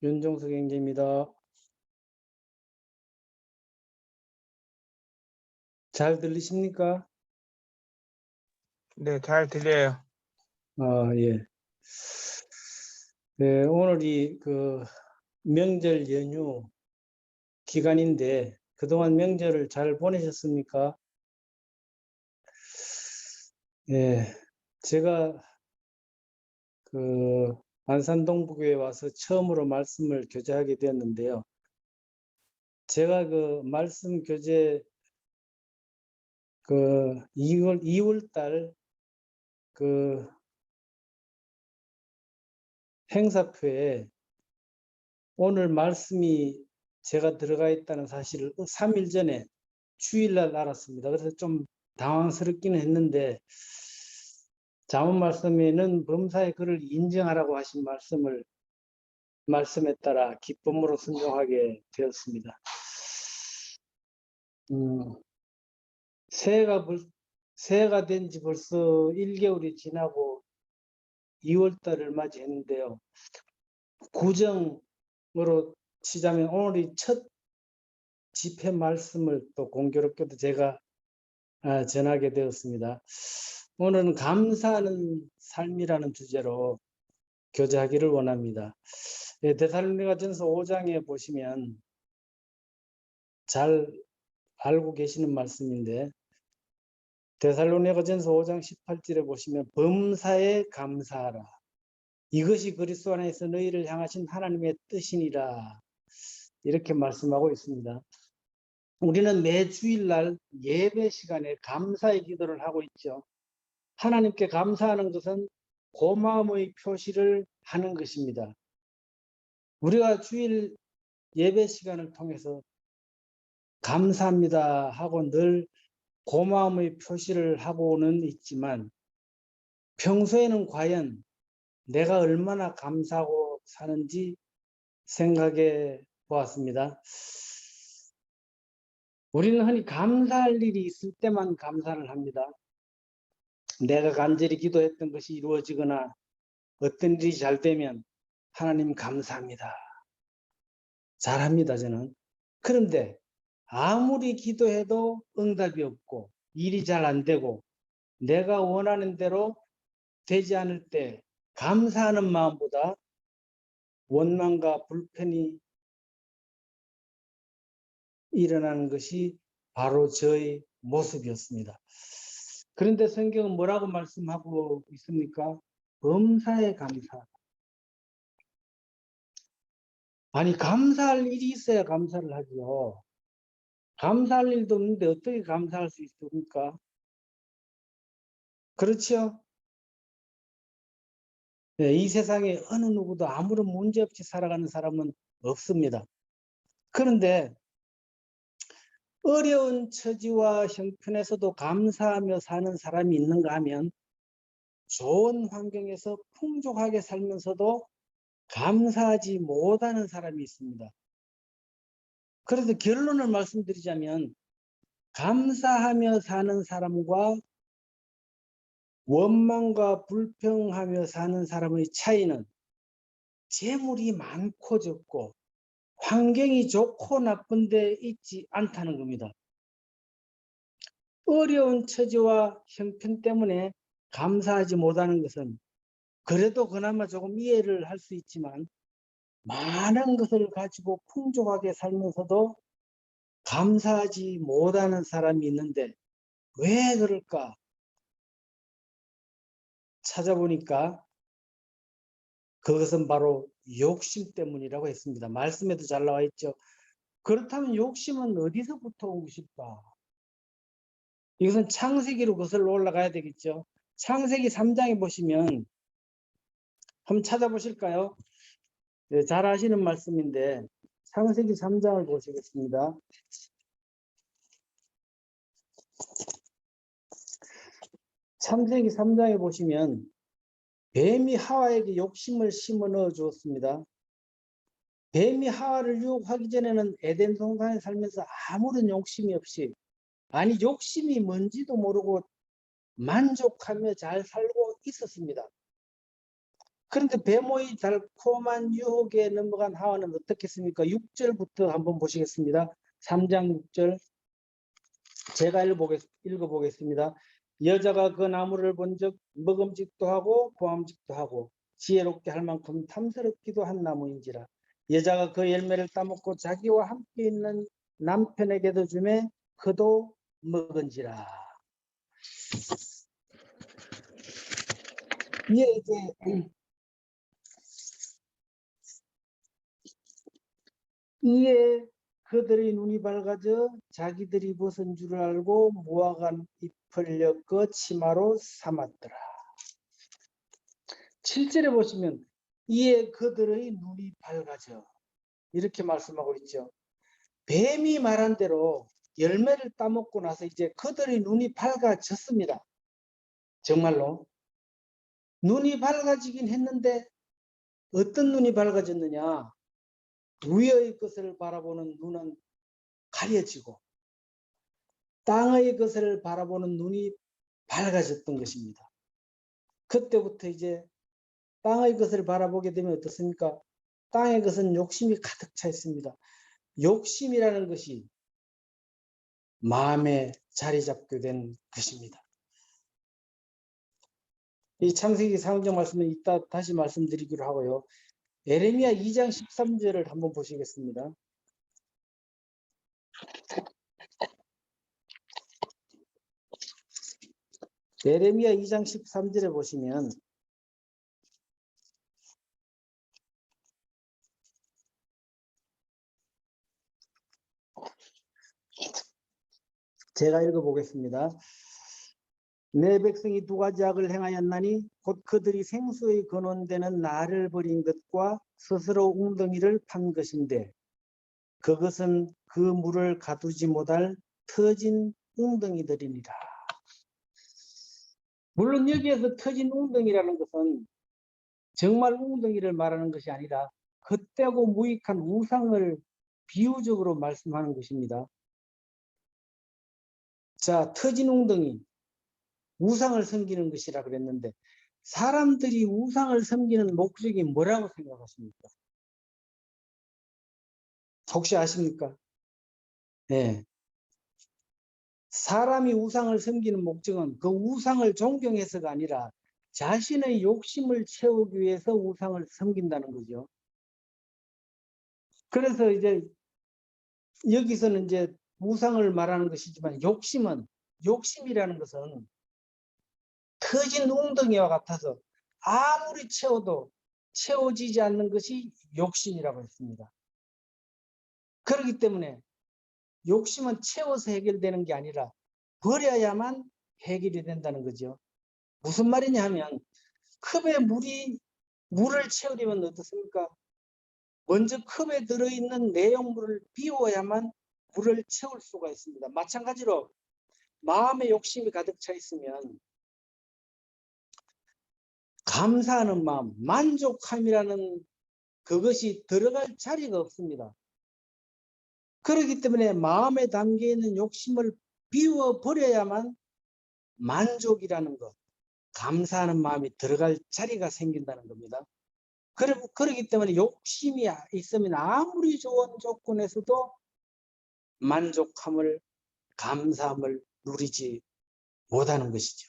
윤종석 경제입니다. 잘 들리십니까? 네, 잘 들려요. 예. 네, 오늘이 명절 연휴 기간인데 그동안 명절을 잘 보내셨습니까? 예, 제가 안산동부교에 와서 처음으로 말씀을 교제하게 되었는데요. 제가 말씀 교제 2월 달 행사표에 오늘 말씀이 제가 들어가 있다는 사실을 3일 전에 주일날 알았습니다. 그래서 좀 당황스럽기는 했는데 자문 말씀에는 범사의 그를 인정하라고 하신 말씀에 따라 기쁨으로 순종하게 되었습니다. 새해가 된 지 벌써 1개월이 지나고 2월 달을 맞이했는데요. 구정으로 치자면 오늘이 첫 집회 말씀을 또 공교롭게도 제가 전하게 되었습니다. 오늘은 감사하는 삶이라는 주제로 교제하기를 원합니다. 데살로니가전서 5장에 보시면 잘 알고 계시는 말씀인데 데살로니가전서 5장 18절에 보시면 범사에 감사하라. 이것이 그리스도 안에서 너희를 향하신 하나님의 뜻이니라. 이렇게 말씀하고 있습니다. 우리는 매 주일날 예배 시간에 감사의 기도를 하고 있죠. 하나님께 감사하는 것은 고마움의 표시를 하는 것입니다. 우리가 주일 예배 시간을 통해서 감사합니다 하고 늘 고마움의 표시를 하고는 있지만 평소에는 과연 내가 얼마나 감사하고 사는지 생각해 보았습니다. 우리는 흔히 감사할 일이 있을 때만 감사를 합니다. 내가 간절히 기도했던 것이 이루어지거나 어떤 일이 잘 되면 하나님 감사합니다. 잘합니다, 저는. 그런데 아무리 기도해도 응답이 없고 일이 잘 안 되고 내가 원하는 대로 되지 않을 때 감사하는 마음보다 원망과 불편이 일어나는 것이 바로 저의 모습이었습니다. 그런데 성경은 뭐라고 말씀하고 있습니까? 범사에 감사. 아니, 감사할 일이 있어야 감사를 하죠. 감사할 일도 없는데 어떻게 감사할 수 있습니까? 그렇죠? 네, 이 세상에 어느 누구도 아무런 문제 없이 살아가는 사람은 없습니다. 그런데 어려운 처지와 형편에서도 감사하며 사는 사람이 있는가 하면 좋은 환경에서 풍족하게 살면서도 감사하지 못하는 사람이 있습니다. 그래서 결론을 말씀드리자면 감사하며 사는 사람과 원망과 불평하며 사는 사람의 차이는 재물이 많고 적고 환경이 좋고 나쁜데 있지 않다는 겁니다. 어려운 처지와 형편 때문에 감사하지 못하는 것은 그래도 그나마 조금 이해를 할 수 있지만 많은 것을 가지고 풍족하게 살면서도 감사하지 못하는 사람이 있는데 왜 그럴까? 찾아보니까 그것은 바로 욕심 때문이라고 했습니다. 말씀에도 잘 나와 있죠. 그렇다면 욕심은 어디서부터 온 것일까? 이것은 창세기로 거슬러 올라가야 되겠죠. 창세기 3장에 보시면 한번 찾아보실까요? 네, 잘 아시는 말씀인데 창세기 3장을 보시겠습니다. 창세기 3장에 보시면 뱀이 하와에게 욕심을 심어 넣어 주었습니다. 뱀이 하와를 유혹하기 전에는 에덴 동산에 살면서 아무런 욕심이 없이, 아니 욕심이 뭔지도 모르고 만족하며 잘 살고 있었습니다. 그런데 배모의 달콤한 유혹에 넘어간 하와는 어떻겠습니까? 6절부터 한번 보시겠습니다. 3장 6절 제가 읽어보겠습니다. 여자가 그 나무를 본즉 먹음직도 하고 보암직도 하고 지혜롭게 할 만큼 탐스럽기도 한 나무인지라. 여자가 그 열매를 따먹고 자기와 함께 있는 남편에게도 주매 그도 먹은지라. 이에 그들의 눈이 밝아져 자기들이 벗은 줄을 알고 무화과 잎을 엮어 치마로 삼았더라. 7절에 보시면 이에 그들의 눈이 밝아져 이렇게 말씀하고 있죠. 뱀이 말한 대로 열매를 따먹고 나서 이제 그들의 눈이 밝아졌습니다. 정말로 눈이 밝아지긴 했는데 어떤 눈이 밝아졌느냐? 위의 것을 바라보는 눈은 가려지고 땅의 것을 바라보는 눈이 밝아졌던 것입니다. 그때부터 이제 땅의 것을 바라보게 되면 어떻습니까? 땅의 것은 욕심이 가득 차 있습니다. 욕심이라는 것이 마음에 자리 잡게 된 것입니다. 이 창세기 4장 말씀은 이따 다시 말씀드리기로 하고요. 예레미야 2장 13절을 한번 보시겠습니다. 예레미야 2장 13절에 보시면 제가 읽어보겠습니다. 내 백성이 두 가지 악을 행하였나니 곧 그들이 생수의 근원되는 나를 버린 것과 스스로 웅덩이를 판 것인데 그것은 그 물을 가두지 못할 터진 웅덩이들이니라. 물론 여기에서 터진 웅덩이라는 것은 정말 웅덩이를 말하는 것이 아니라 헛되고 무익한 우상을 비유적으로 말씀하는 것입니다. 자, 터진 웅덩이, 우상을 섬기는 것이라 그랬는데 사람들이 우상을 섬기는 목적이 뭐라고 생각하십니까? 혹시 아십니까? 네. 사람이 우상을 섬기는 목적은 그 우상을 존경해서가 아니라 자신의 욕심을 채우기 위해서 우상을 섬긴다는 거죠. 그래서 이제 여기서는 이제 우상을 말하는 것이지만 욕심이라는 것은 터진 웅덩이와 같아서 아무리 채워도 채워지지 않는 것이 욕심이라고 했습니다. 그렇기 때문에 욕심은 채워서 해결되는 게 아니라 버려야만 해결이 된다는 거죠. 무슨 말이냐 하면 컵에 물을 채우려면 어떻습니까? 먼저 컵에 들어있는 내용물을 비워야만 물을 채울 수가 있습니다. 마찬가지로 마음에 욕심이 가득 차 있으면 감사하는 마음, 만족함이라는 그것이 들어갈 자리가 없습니다. 그렇기 때문에 마음에 담겨있는 욕심을 비워버려야만 만족이라는 것, 감사하는 마음이 들어갈 자리가 생긴다는 겁니다. 그렇기 때문에 욕심이 있으면 아무리 좋은 조건에서도 만족함을, 감사함을 누리지 못하는 것이죠.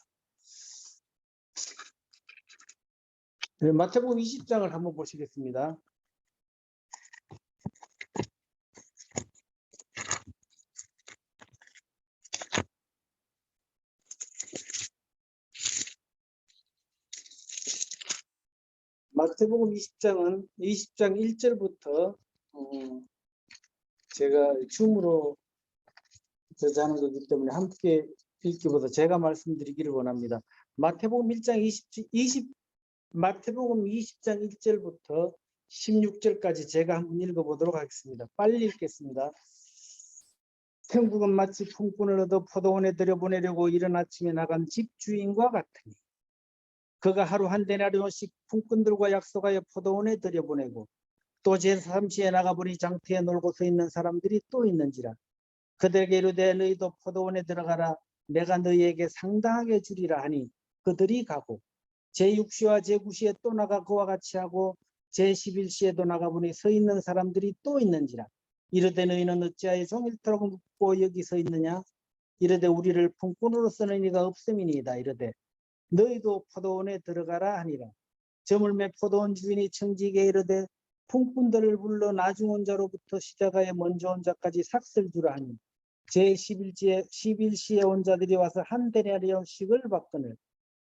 마태복음 20장을 한번 보시겠습니다. 마태복음 20장은 20장 1절부터 제가 줌으로 저자하는 거기 때문에 함께 읽기보다 제가 말씀드리기를 원합니다. 마태복음 20장 1절부터 16절까지 제가 한번 읽어보도록 하겠습니다. 빨리 읽겠습니다. 천국은 마치 품꾼을 얻어 포도원에 들여보내려고 이른 아침에 나간 집주인과 같으니 그가 하루 한 데나리온씩 품꾼들과 약속하여 포도원에 들여보내고 또 제3시에 나가보니 장터에 놀고 서 있는 사람들이 또 있는지라. 그들에게 이르되 너희도 포도원에 들어가라. 내가 너희에게 상당하게 주리라 하니 그들이 가고 제6시와 제9시에 또 나가 그와 같이 하고 제11시에도 나가보니 서 있는 사람들이 또 있는지라. 이르되 너희는 어찌하여 종일토록 묻고 여기 서 있느냐. 이르되 우리를 품꾼으로 쓰는 이가 없음이니이다. 이르되 너희도 포도원에 들어가라 하니라. 저물매 포도원 주인이 청지기에 이르되 품꾼들을 불러 나중 온 자로부터 시작하여 먼저 온 자까지 삭슬 주라 하니 제11시에 온 자들이 와서 한 데나리온씩을 받거늘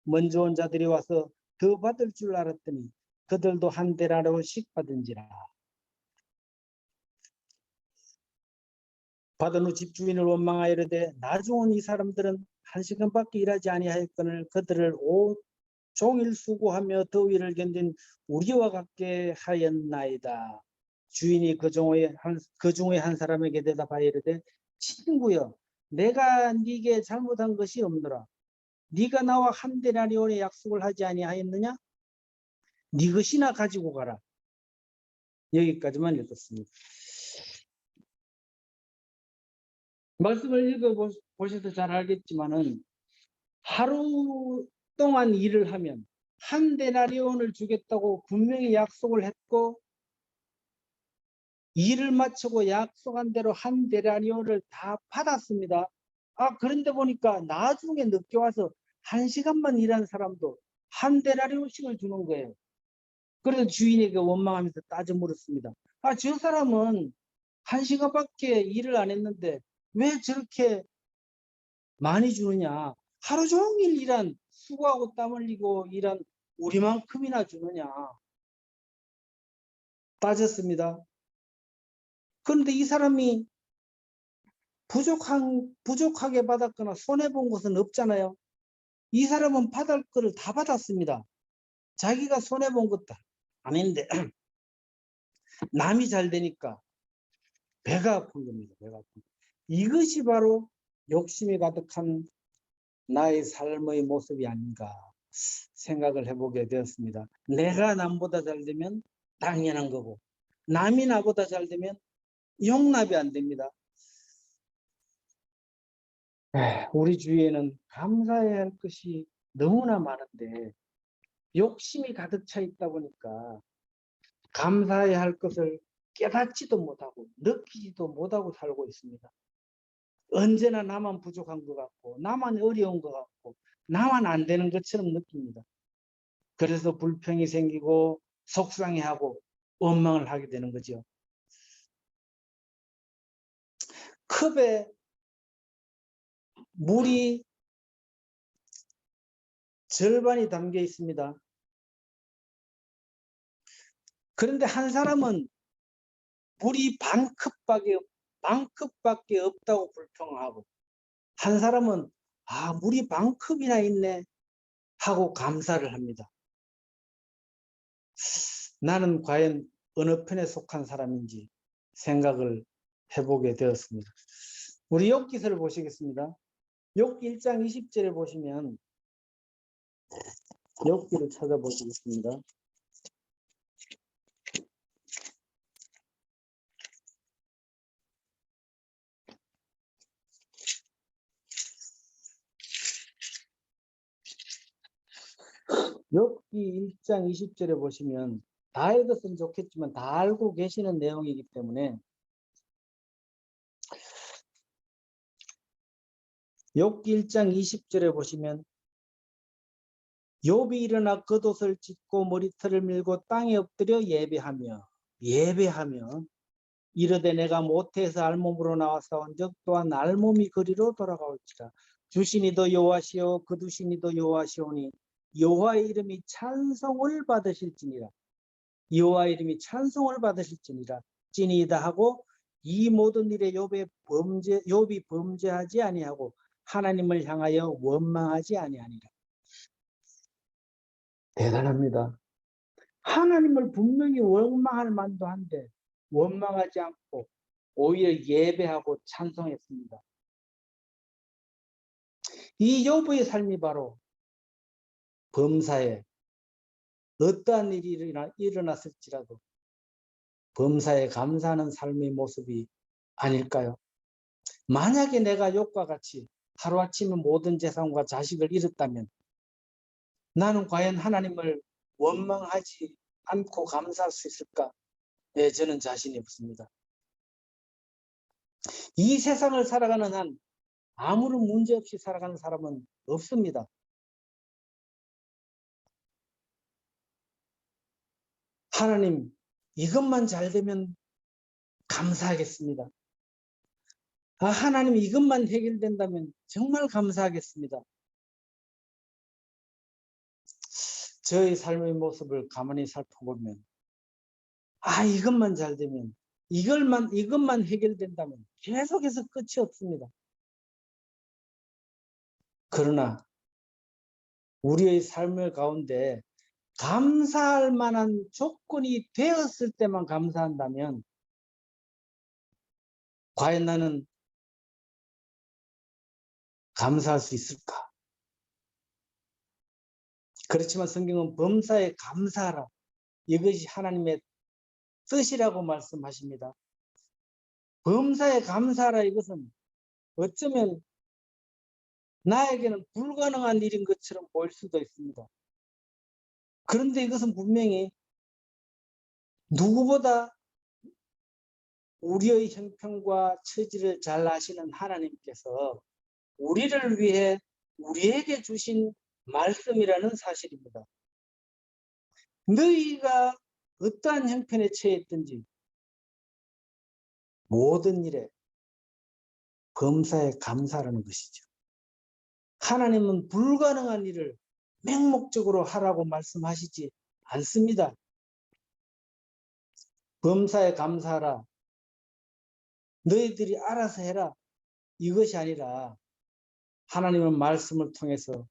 먼저 온 자들이 와서 더 받을 줄 알았더니 그들도 한 데나리온씩 받은지라. 받은 후 집주인을 원망하여 이르되 나중 온 이 사람들은 한 시간밖에 일하지 아니하였거늘 그들을 종일 수고하며 더위를 견딘 우리와 같게 하였나이다. 주인이 그 중에 한 사람에게 대답하여 이르되 친구여 내가 네게 잘못한 것이 없노라. 네가 나와 한 데나리온의 약속을 하지 아니하였느냐? 네 것이나 가지고 가라. 여기까지만 읽었습니다. 말씀을 읽어보셔도 잘 알겠지만은 하루 동안 일을 하면 한 데나리온을 주겠다고 분명히 약속을 했고 일을 마치고 약속한 대로 한 데나리온을 다 받았습니다. 그런데 보니까 나중에 늦게 와서 1시간만 일한 사람도 한 데나리온씩을 주는 거예요. 그래서 주인에게 원망하면서 따져 물었습니다. 저 사람은 1시간밖에 일을 안 했는데 왜 저렇게 많이 주느냐. 하루 종일 일한 수고하고 땀 흘리고 일한 우리만큼이나 주느냐 따졌습니다. 그런데 이 사람이 부족하게 받았거나 손해본 것은 없잖아요. 이 사람은 받을 거를 다 받았습니다. 자기가 손해본 것도 아닌데 남이 잘 되니까 배가 아픈 겁니다. 배가 아픈. 이것이 바로 욕심이 가득한 나의 삶의 모습이 아닌가 생각을 해보게 되었습니다. 내가 남보다 잘 되면 당연한 거고 남이 나보다 잘 되면 용납이 안 됩니다. 우리 주위에는 감사해야 할 것이 너무나 많은데 욕심이 가득 차 있다 보니까 감사해야 할 것을 깨닫지도 못하고 느끼지도 못하고 살고 있습니다. 언제나 나만 부족한 것 같고 나만 어려운 것 같고 나만 안 되는 것처럼 느낍니다. 그래서 불평이 생기고 속상해하고 원망을 하게 되는 거죠. 컵에 물이 절반이 담겨 있습니다. 그런데 한 사람은 물이 반컵밖에 없다고 불평하고 한 사람은 물이 반컵이나 있네 하고 감사를 합니다. 나는 과연 어느 편에 속한 사람인지 생각을 해보게 되었습니다. 우리 욥기서를 보시겠습니다. 욥기 1장 20절에 보시면 욥기를 찾아보시겠습니다. 욥기 1장 20절에 보시면 다 읽었으면 좋겠지만 다 알고 계시는 내용이기 때문에 욥기 1장 20절에 보시면 욥이 일어나 겉옷을 찢고 머리털을 밀고 땅에 엎드려 예배하며 이르되 내가 모태에서 알몸으로 나와서온즉 또한 알몸이 거리로 돌아가올지라. 주시니도 여호와시오 거두시니도 여호와시오니 여호와의 이름이 찬송을 받으실지니라. 여호와의 이름이 찬송을 받으실지니라. 찐이다 하고 이 모든 일에 욥이 범죄하지 아니하고 하나님을 향하여 원망하지 아니하니라. 대단합니다. 하나님을 분명히 원망할 만도 한데 원망하지 않고 오히려 예배하고 찬송했습니다. 이 욥의 삶이 바로 범사에 어떠한 일이 일어났을지라도 범사에 감사하는 삶의 모습이 아닐까요? 만약에 내가 욥과 같이 하루아침에 모든 재산과 자식을 잃었다면 나는 과연 하나님을 원망하지 않고 감사할 수 있을까? 네, 저는 자신이 없습니다. 이 세상을 살아가는 한 아무런 문제 없이 살아가는 사람은 없습니다. 하나님, 이것만 잘 되면 감사하겠습니다. 하나님, 이것만 해결된다면 정말 감사하겠습니다. 저의 삶의 모습을 가만히 살펴보면, 이것만 잘 되면, 이것만 해결된다면 계속해서 끝이 없습니다. 그러나 우리의 삶의 가운데 감사할 만한 조건이 되었을 때만 감사한다면 과연 나는 감사할 수 있을까? 그렇지만 성경은 범사에 감사하라. 이것이 하나님의 뜻이라고 말씀하십니다. 범사에 감사하라 이것은 어쩌면 나에게는 불가능한 일인 것처럼 보일 수도 있습니다. 그런데 이것은 분명히 누구보다 우리의 형편과 처지를 잘 아시는 하나님께서 우리를 위해 우리에게 주신 말씀이라는 사실입니다. 너희가 어떠한 형편에 처했든지 모든 일에 범사에 감사하는 것이죠. 하나님은 불가능한 일을 맹목적으로 하라고 말씀하시지 않습니다. 범사에 감사하라. 너희들이 알아서 해라. 이것이 아니라 하나님은 말씀을 통해서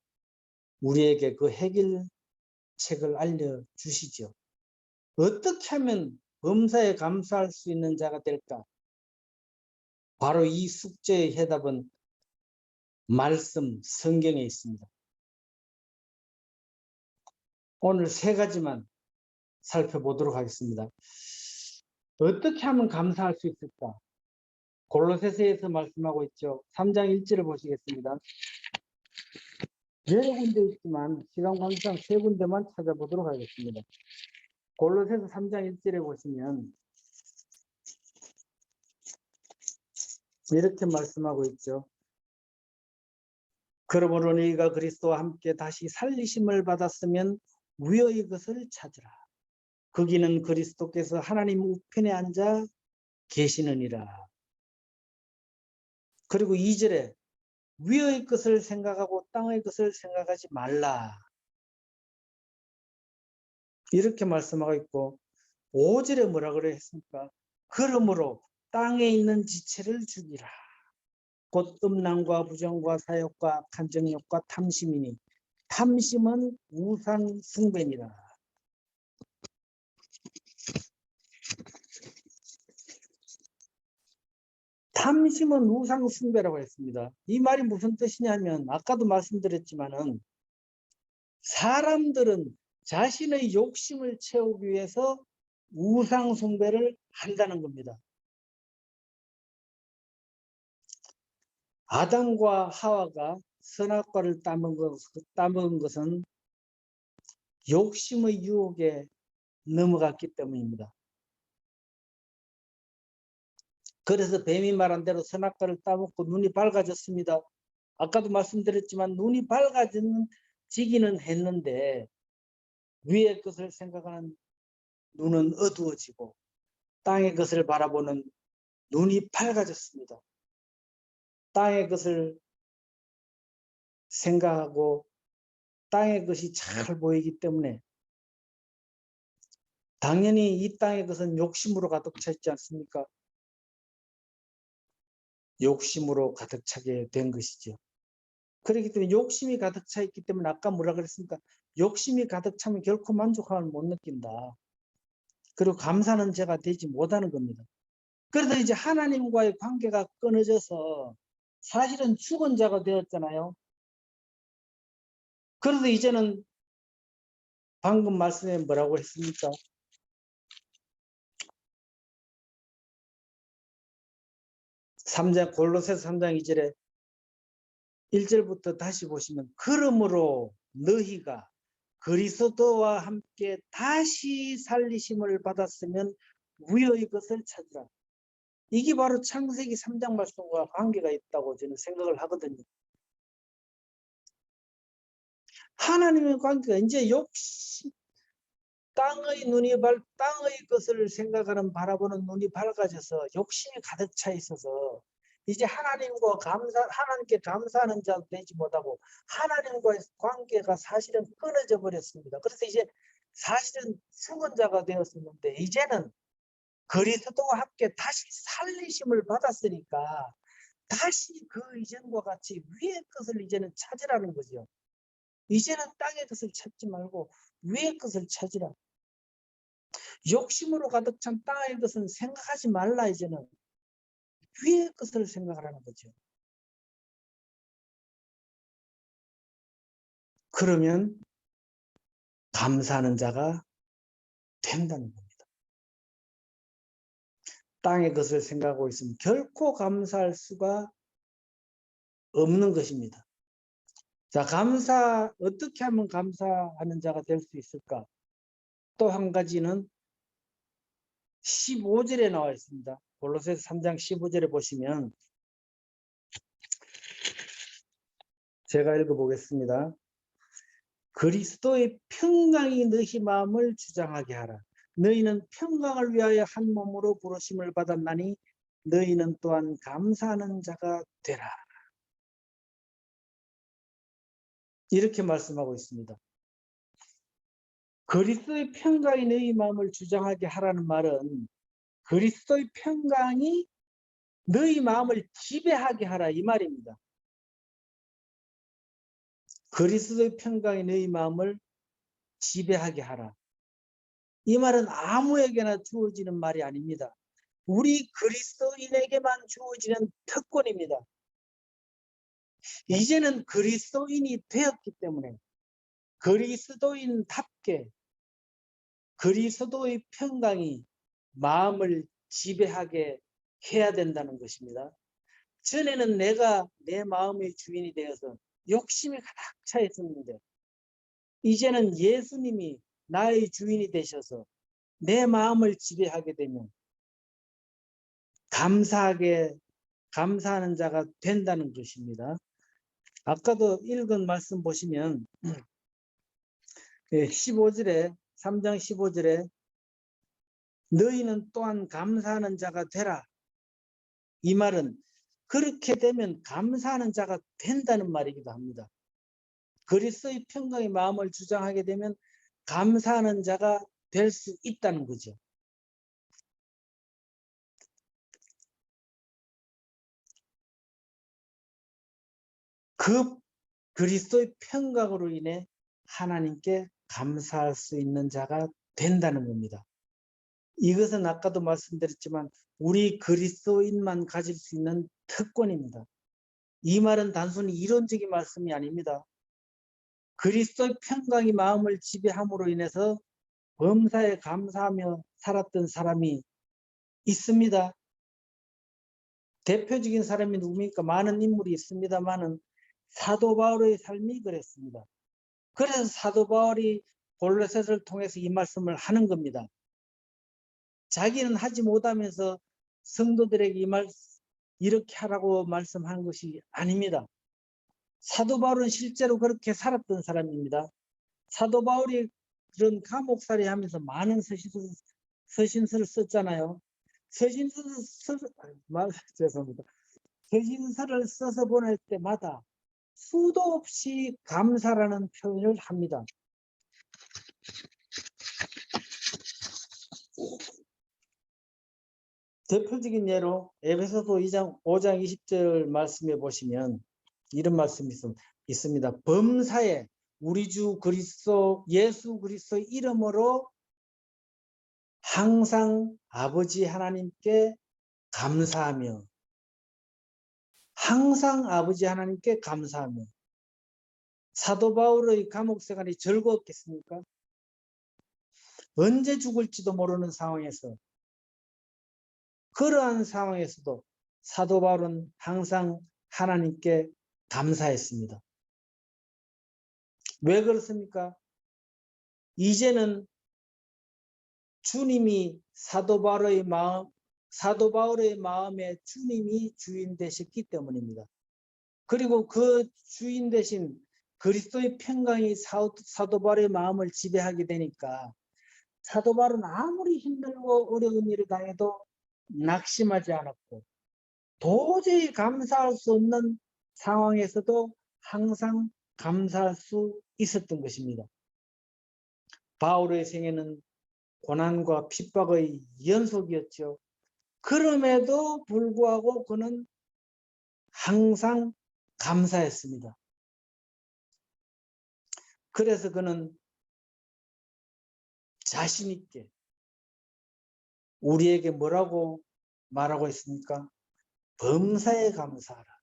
우리에게 그 해결책을 알려주시죠. 어떻게 하면 범사에 감사할 수 있는 자가 될까? 바로 이 숙제의 해답은 말씀, 성경에 있습니다. 오늘 3가지만 살펴보도록 하겠습니다. 어떻게 하면 감사할 수 있을까? 골로새서에서 말씀하고 있죠. 3장 1절을 보시겠습니다. 여러 군데 있지만 시간 관계상 3군데만 찾아보도록 하겠습니다. 골로새서 3장 1절에 보시면 이렇게 말씀하고 있죠. 그러므로 너희가 그리스도와 함께 다시 살리심을 받았으면 위의 것을 찾으라. 거기는 그리스도께서 하나님 우편에 앉아 계시느니라. 그리고 2절에 위의 것을 생각하고 땅의 것을 생각하지 말라. 이렇게 말씀하고 있고 5절에 뭐라 그래 했습니까? 그러므로 땅에 있는 지체를 죽이라. 곧 음란과 부정과 사욕과 악한 정욕과 탐심이니 탐심은 우상 숭배니라. 탐심은 우상 숭배라고 했습니다. 이 말이 무슨 뜻이냐면 아까도 말씀드렸지만은 사람들은 자신의 욕심을 채우기 위해서 우상 숭배를 한다는 겁니다. 아담과 하와가 선악과를 따먹은 것은 욕심의 유혹에 넘어갔기 때문입니다. 그래서 뱀이 말한 대로 선악과를 따먹고 눈이 밝아졌습니다. 아까도 말씀드렸지만 눈이 밝아지기는 했는데 위의 것을 생각하는 눈은 어두워지고 땅의 것을 바라보는 눈이 밝아졌습니다. 땅의 것을 생각하고 땅의 것이 잘 보이기 때문에 당연히 이 땅의 것은 욕심으로 가득 차 있지 않습니까? 욕심으로 가득 차게 된 것이죠. 그렇기 때문에 욕심이 가득 차 있기 때문에 아까 뭐라 그랬습니까? 욕심이 가득 차면 결코 만족함을 못 느낀다. 그리고 감사는 제가 되지 못하는 겁니다. 그래서 이제 하나님과의 관계가 끊어져서 사실은 죽은 자가 되었잖아요. 그래서 이제는 방금 말씀에 뭐라고 했습니까? 골로새서 3장 2절에 1절부터 다시 보시면 그러므로 너희가 그리스도와 함께 다시 살리심을 받았으면 위의 것을 찾으라. 이게 바로 창세기 3장 말씀과 관계가 있다고 저는 생각을 하거든요. 하나님의 관계가 이제 욕심, 땅의 것을 생각하는 바라보는 눈이 밝아져서 욕심이 가득 차 있어서 이제 하나님께 감사하는 자 되지 못하고 하나님과의 관계가 사실은 끊어져 버렸습니다. 그래서 이제 사실은 죽은 자가 되었었는데 이제는 그리스도와 함께 다시 살리심을 받았으니까 다시 그 이전과 같이 위의 것을 이제는 찾으라는 거죠. 이제는 땅의 것을 찾지 말고 위의 것을 찾으라. 욕심으로 가득 찬 땅의 것은 생각하지 말라. 이제는 위의 것을 생각하라는 거죠. 그러면 감사하는 자가 된다는 겁니다. 땅의 것을 생각하고 있으면 결코 감사할 수가 없는 것입니다. 자, 어떻게 하면 감사하는 자가 될 수 있을까? 또 한 가지는 15절에 나와 있습니다. 골로새서 3장 15절에 보시면 제가 읽어보겠습니다. 그리스도의 평강이 너희 마음을 주장하게 하라. 너희는 평강을 위하여 한 몸으로 부르심을 받았나니 너희는 또한 감사하는 자가 되라. 이렇게 말씀하고 있습니다. 그리스도의 평강이 너희 마음을 주장하게 하라는 말은 그리스도의 평강이 너희 마음을 지배하게 하라 이 말입니다. 그리스도의 평강이 너희 마음을 지배하게 하라. 이 말은 아무에게나 주어지는 말이 아닙니다. 우리 그리스도인에게만 주어지는 특권입니다. 이제는 그리스도인이 되었기 때문에 그리스도인답게 그리스도의 평강이 마음을 지배하게 해야 된다는 것입니다. 전에는 내가 내 마음의 주인이 되어서 욕심이 가득 차 있었는데 이제는 예수님이 나의 주인이 되셔서 내 마음을 지배하게 되면 감사하는 자가 된다는 것입니다. 아까도 읽은 말씀 보시면 15절에 3장 15절에 너희는 또한 감사하는 자가 되라. 이 말은 그렇게 되면 감사하는 자가 된다는 말이기도 합니다. 그리스도의 평강의 마음을 주장하게 되면 감사하는 자가 될 수 있다는 거죠. 그 그리스도의 평강으로 인해 하나님께 감사할 수 있는 자가 된다는 겁니다. 이것은 아까도 말씀드렸지만 우리 그리스도인만 가질 수 있는 특권입니다. 이 말은 단순히 이론적인 말씀이 아닙니다. 그리스도의 평강이 마음을 지배함으로 인해서 범사에 감사하며 살았던 사람이 있습니다. 대표적인 사람이 누굽니까? 많은 인물이 있습니다만은 사도 바울의 삶이 그랬습니다. 그래서 사도 바울이 골로새서를 통해서 이 말씀을 하는 겁니다. 자기는 하지 못하면서 성도들에게 이렇게 하라고 말씀하는 것이 아닙니다. 사도 바울은 실제로 그렇게 살았던 사람입니다. 사도 바울이 그런 감옥살이 하면서 많은 서신서를 썼잖아요. 서신서를 써서 보낼 때마다 수도 없이 감사라는 표현을 합니다. 대표적인 예로 에베소서 5장 20절 말씀해 보시면 이런 말씀이 있습니다. 범사에 우리 주 예수 그리스도의 이름으로 항상 아버지 하나님께 감사하며 사도 바울의 감옥 생활이 즐거웠겠습니까? 언제 죽을지도 모르는 상황에서 그러한 상황에서도 사도 바울은 항상 하나님께 감사했습니다. 왜 그렇습니까? 이제는 주님이 사도 바울의 마음에 주님이 주인 되셨기 때문입니다. 그리고 그 주인 되신 그리스도의 평강이 사도 바울의 마음을 지배하게 되니까 사도 바울은 아무리 힘들고 어려운 일을 당해도 낙심하지 않았고 도저히 감사할 수 없는 상황에서도 항상 감사할 수 있었던 것입니다. 바울의 생애는 고난과 핍박의 연속이었죠. 그럼에도 불구하고 그는 항상 감사했습니다. 그래서 그는 자신 있게 우리에게 뭐라고 말하고 있습니까? 범사에 감사하라.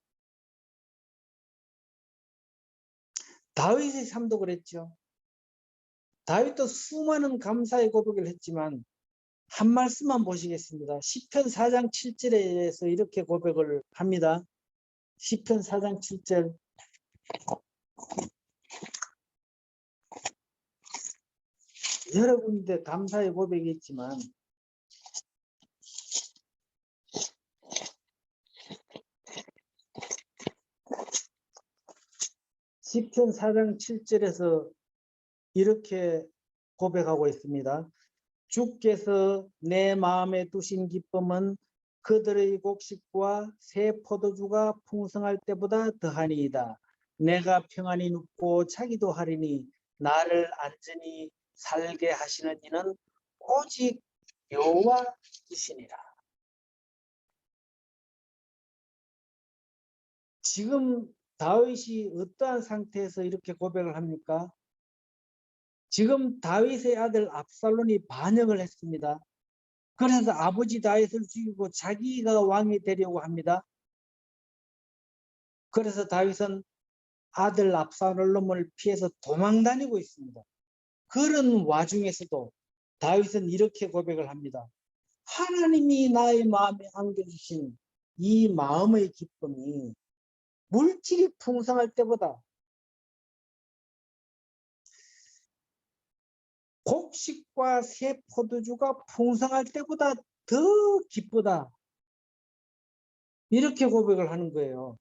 다윗의 삶도 그랬죠. 다윗도 수많은 감사의 고백을 했지만 한 말씀만 보시겠습니다. 시편 4장 7절에서 이렇게 고백을 합니다. 시편 4장 7절. 여러 군데 감사의 고백이 있지만 시편 4장 7절에서 이렇게 고백하고 있습니다. 주께서 내 마음에 두신 기쁨은 그들의 곡식과 새 포도주가 풍성할 때보다 더하니이다. 내가 평안히 눕고 자기도 하리니 나를 안전히 살게 하시는 이는 오직 여호와이시니라. 지금 다윗이 어떠한 상태에서 이렇게 고백을 합니까? 지금 다윗의 아들 압살롬이 반역을 했습니다. 그래서 아버지 다윗을 죽이고 자기가 왕이 되려고 합니다. 그래서 다윗은 아들 압살롬을 피해서 도망다니고 있습니다. 그런 와중에서도 다윗은 이렇게 고백을 합니다. 하나님이 나의 마음에 안겨주신 이 마음의 기쁨이 물질이 풍성할 때보다 곡식과 새 포도주가 풍성할 때보다 더 기쁘다. 이렇게 고백을 하는 거예요.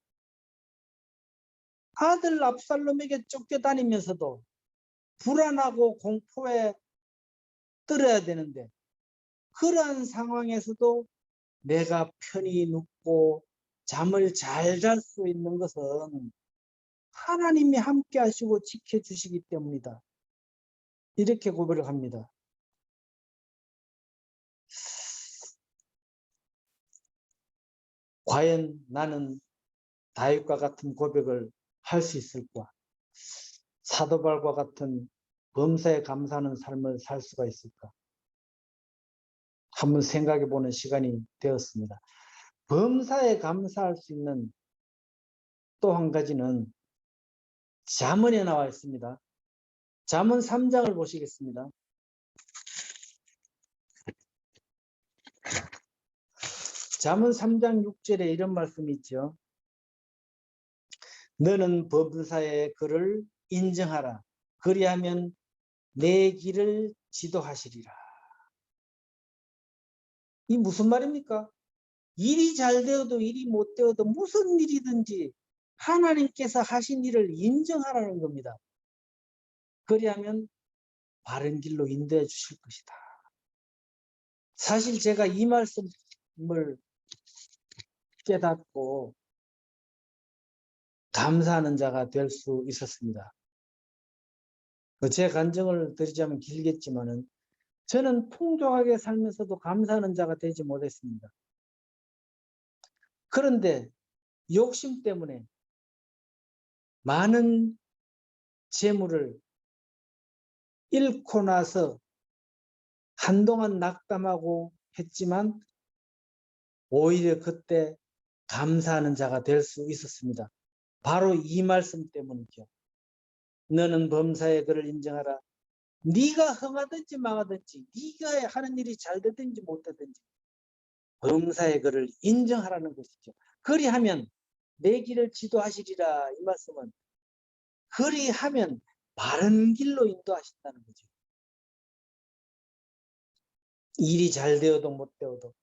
아들 압살롬에게 쫓겨다니면서도 불안하고 공포에 떨어야 되는데 그러한 상황에서도 내가 편히 눕고 잠을 잘 잘 수 있는 것은 하나님이 함께 하시고 지켜주시기 때문이다. 이렇게 고백을 합니다. 과연 나는 다윗과 같은 고백을 할 수 있을까? 사도 바울과 같은 범사에 감사하는 삶을 살 수가 있을까? 한번 생각해 보는 시간이 되었습니다. 범사에 감사할 수 있는 또 한 가지는 잠언에 나와 있습니다. 잠언 3장을 보시겠습니다. 잠언 3장 6절에 이런 말씀이 있죠. 너는 범사에 그를 인정하라. 그리하면 내 길을 지도하시리라. 이 무슨 말입니까? 일이 잘 되어도 일이 못 되어도 무슨 일이든지 하나님께서 하신 일을 인정하라는 겁니다. 그리하면 바른 길로 인도해 주실 것이다. 사실 제가 이 말씀을 깨닫고 감사하는 자가 될 수 있었습니다. 제 간증을 드리자면 길겠지만은 저는 풍족하게 살면서도 감사하는 자가 되지 못했습니다. 그런데 욕심 때문에 많은 재물을 잃고 나서 한동안 낙담하고 했지만 오히려 그때 감사하는 자가 될 수 있었습니다. 바로 이 말씀 때문이죠. 너는 범사에 그를 인정하라. 네가 흥하든지 망하든지 네가 하는 일이 잘 되든지 못 되든지 범사에 그를 인정하라는 것이죠. 그리하면 내 길을 지도하시리라. 이 말씀은 그리하면 바른 길로 인도하신다는 거죠. 일이 잘 되어도 못 되어도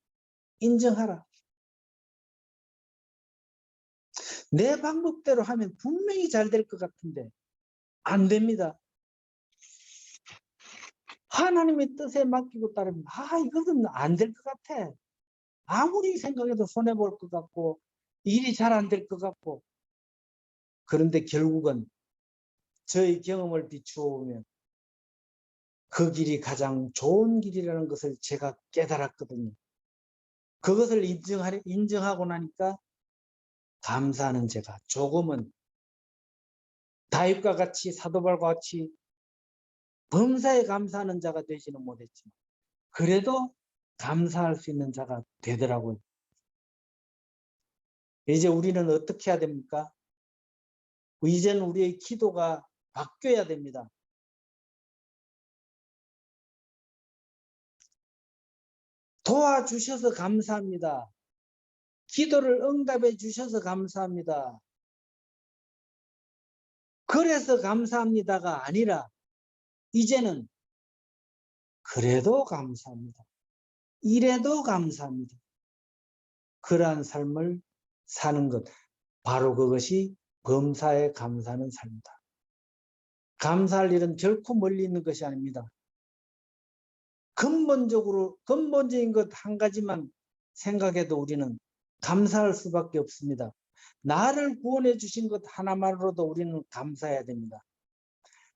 인정하라. 내 방법대로 하면 분명히 잘 될 것 같은데 안 됩니다. 하나님의 뜻에 맡기고 따르면 이것은 안 될 것 같아. 아무리 생각해도 손해볼 것 같고 일이 잘 안 될 것 같고. 그런데 결국은 저의 경험을 비추어 보면 그 길이 가장 좋은 길이라는 것을 제가 깨달았거든요. 그것을 인정하고 나니까 감사하는 제가 조금은 다윗과 같이 사도바울과 같이 범사에 감사하는 자가 되지는 못했지만 그래도 감사할 수 있는 자가 되더라고요. 이제 우리는 어떻게 해야 됩니까? 이제는 우리의 기도가 바뀌어야 됩니다. 도와주셔서 감사합니다. 기도를 응답해 주셔서 감사합니다. 그래서 감사합니다가 아니라 이제는 그래도 감사합니다. 이래도 감사합니다. 그러한 삶을 사는 것, 바로 그것이 범사에 감사하는 삶이다. 감사할 일은 결코 멀리 있는 것이 아닙니다. 근본적인 것 한 가지만 생각해도 우리는 감사할 수밖에 없습니다. 나를 구원해 주신 것 하나만으로도 우리는 감사해야 됩니다.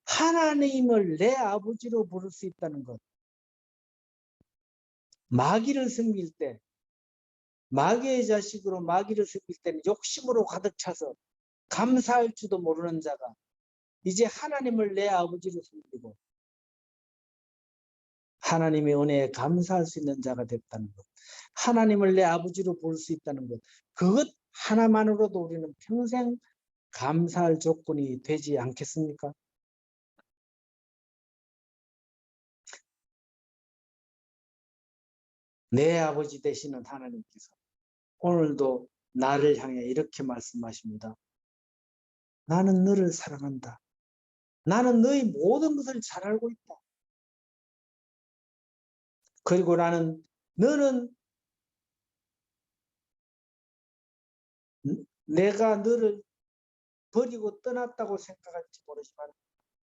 하나님을 내 아버지로 부를 수 있다는 것. 마귀를 섬길 때, 마귀의 자식으로 마귀를 섬길 때는 욕심으로 가득 차서 감사할 줄도 모르는 자가 이제 하나님을 내 아버지로 섬기고 하나님의 은혜에 감사할 수 있는 자가 됐다는 것. 하나님을 내 아버지로 볼 수 있다는 것. 그것 하나만으로도 우리는 평생 감사할 조건이 되지 않겠습니까? 내 아버지 되시는 하나님께서 오늘도 나를 향해 이렇게 말씀하십니다. 나는 너를 사랑한다. 나는 너의 모든 것을 잘 알고 있다. 그리고 너는 내가 너를 버리고 떠났다고 생각할지 모르지만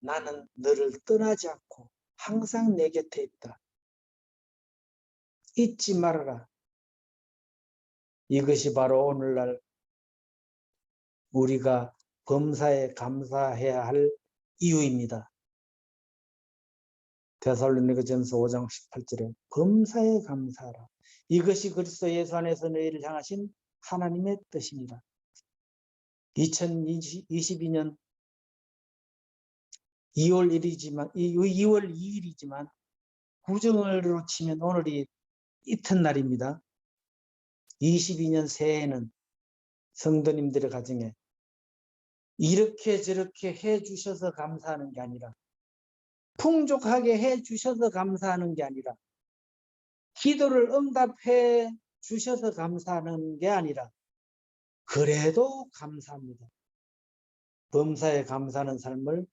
나는 너를 떠나지 않고 항상 내 곁에 있다. 잊지 말아라. 이것이 바로 오늘날 우리가 범사에 감사해야 할 이유입니다. 데살로니가전서 5장 18절에 범사에 감사하라. 이것이 그리스도 예수 안에서 너희를 향하신 하나님의 뜻입니다. 2022년 2월 2일이지만 구정으로 치면 오늘이 이튿날입니다. 22년 새해에는 성도님들의 가정에 이렇게 저렇게 해주셔서 감사하는 게 아니라 풍족하게 해주셔서 감사하는 게 아니라 기도를 응답해 주셔서 감사하는 게 아니라 그래도 감사합니다. 범사에 감사하는 삶을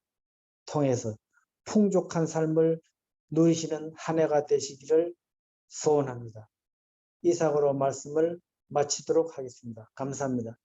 통해서 풍족한 삶을 누리시는 한 해가 되시기를 소원합니다. 이상으로 말씀을 마치도록 하겠습니다. 감사합니다.